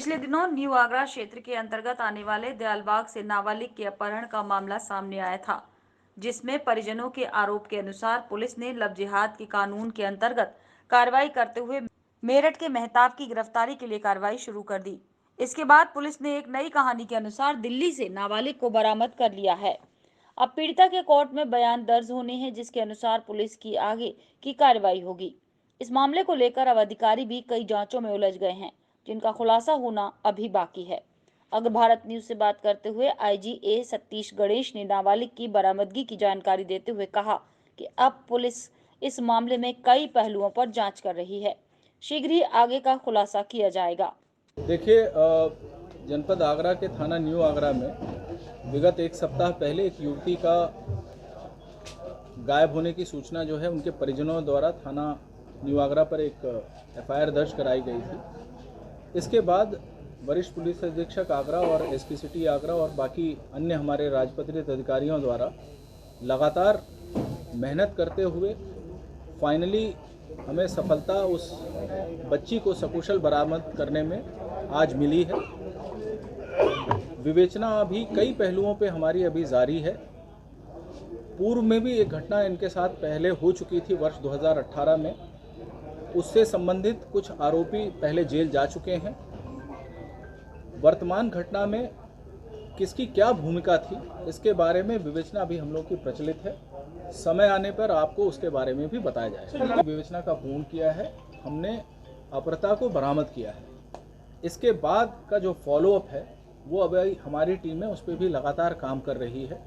पिछले दिनों न्यू आगरा क्षेत्र के अंतर्गत आने वाले दयालबाग से नाबालिग के अपहरण का मामला सामने आया था, जिसमें परिजनों के आरोप के अनुसार पुलिस ने लव जिहाद के कानून के अंतर्गत कार्रवाई करते हुए मेरठ के मेहताब की गिरफ्तारी के लिए कार्रवाई शुरू कर दी। इसके बाद पुलिस ने एक नई कहानी के अनुसार दिल्ली से नाबालिग को बरामद कर लिया है। अब पीड़िता के कोर्ट में बयान दर्ज होने हैं, जिसके अनुसार पुलिस की आगे की कार्रवाई होगी। इस मामले को लेकर अब अधिकारी भी कई जांचों में उलझ गए हैं, जिनका खुलासा होना अभी बाकी है। अगर भारत न्यूज से बात करते हुए आईजी ए सतीश गणेश ने नाबालिग की बरामदगी की जानकारी देते हुए कहा कि अब पुलिस इस मामले में कई पहलुओं पर जांच कर रही है। शीघ्र ही आगे का खुलासा किया जाएगा। देखिए, जनपद आगरा के थाना न्यू आगरा में विगत एक सप्ताह पहले एक युवती का गायब होने की सूचना जो है उनके परिजनों द्वारा थाना न्यू आगरा पर एक एफआईआर दर्ज कराई गई थी। इसके बाद वरिष्ठ पुलिस अधीक्षक आगरा और एसपी सिटी आगरा और बाकी अन्य हमारे राजपत्रित अधिकारियों द्वारा लगातार मेहनत करते हुए फाइनली हमें सफलता उस बच्ची को सकुशल बरामद करने में आज मिली है। विवेचना अभी कई पहलुओं पे हमारी अभी जारी है। पूर्व में भी एक घटना इनके साथ पहले हो चुकी थी वर्ष 2018 में। उससे संबंधित कुछ आरोपी पहले जेल जा चुके हैं। वर्तमान घटना में किसकी क्या भूमिका थी इसके बारे में विवेचना अभी हम लोग की प्रचलित है। समय आने पर आपको उसके बारे में भी बताया जाएगा। विवेचना का पूर्ण किया है, हमने अपहृता को बरामद किया है। इसके बाद का जो फॉलोअप है वो अभी हमारी टीम है उस पर भी लगातार काम कर रही है।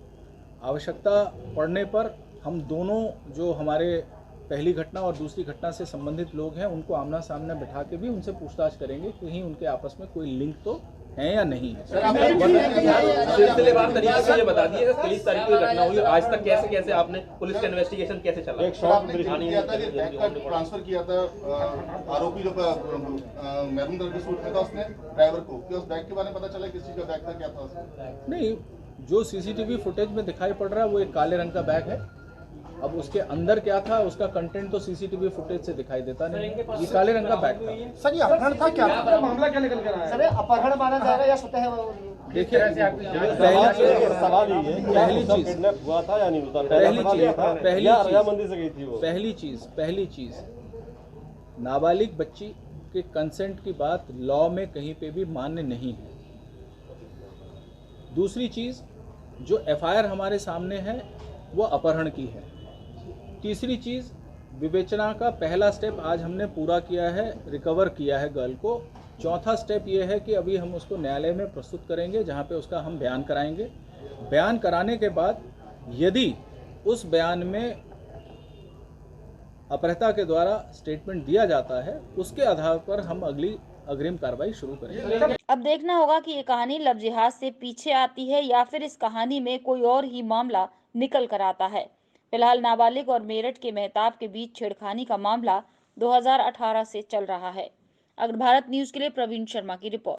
आवश्यकता पड़ने पर हम दोनों जो हमारे पहली घटना और दूसरी घटना से संबंधित लोग हैं उनको आमना सामने बिठा के भी उनसे पूछताछ करेंगे कि कहीं उनके आपस में कोई लिंक तो है या नहीं है। सिलसिलेवार तरीके से ये बता दिए 23 तारीख को घटना हुई, आज तक कैसे कैसे आपने पुलिस का इन्वेस्टिगेशन कैसे चला? एक शॉट ट्रांसफर किया था आरोपी जो मैरून कलर के सूट में था उसने ड्राइवर को, कि उस बैग के बारे में पता चला किस चीज का बैग था, क्या था उसमें? नहीं, जो सीसीटीवी फुटेज में दिखाई पड़ रहा है वो एक काले रंग का बैग है। अब उसके अंदर क्या था उसका कंटेंट तो सीसीटीवी फुटेज से दिखाई देता नहीं। ये काले रंग का बैग था। सर ये अपहरण था क्या? मामला क्या निकल कर आया? सर अपहरण माना जाएगा या स्वतः? देखिए, पहली चीज नाबालिग बच्ची के कंसेंट की बात लॉ में कहीं पे भी मान्य नहीं है। दूसरी चीज जो एफआईआर हमारे सामने है वो अपहरण की है। तीसरी चीज विवेचना का पहला स्टेप आज हमने पूरा किया है, रिकवर किया है गर्ल को। चौथा स्टेप ये है कि अभी हम उसको न्यायालय में प्रस्तुत करेंगे जहाँ पे उसका हम बयान कराएंगे। बयान कराने के बाद यदि उस बयान में अपहृता के द्वारा स्टेटमेंट दिया जाता है उसके आधार पर हम अगली अग्रिम कार्रवाई शुरू करेंगे। अब देखना होगा कि ये कहानी लव जिहाद से पीछे आती है या फिर इस कहानी में कोई और ही मामला निकल कर आता है। फिलहाल नाबालिग और मेरठ के मेहताब के बीच छेड़खानी का मामला 2018 से चल रहा है। अगर भारत न्यूज के लिए प्रवीण शर्मा की रिपोर्ट।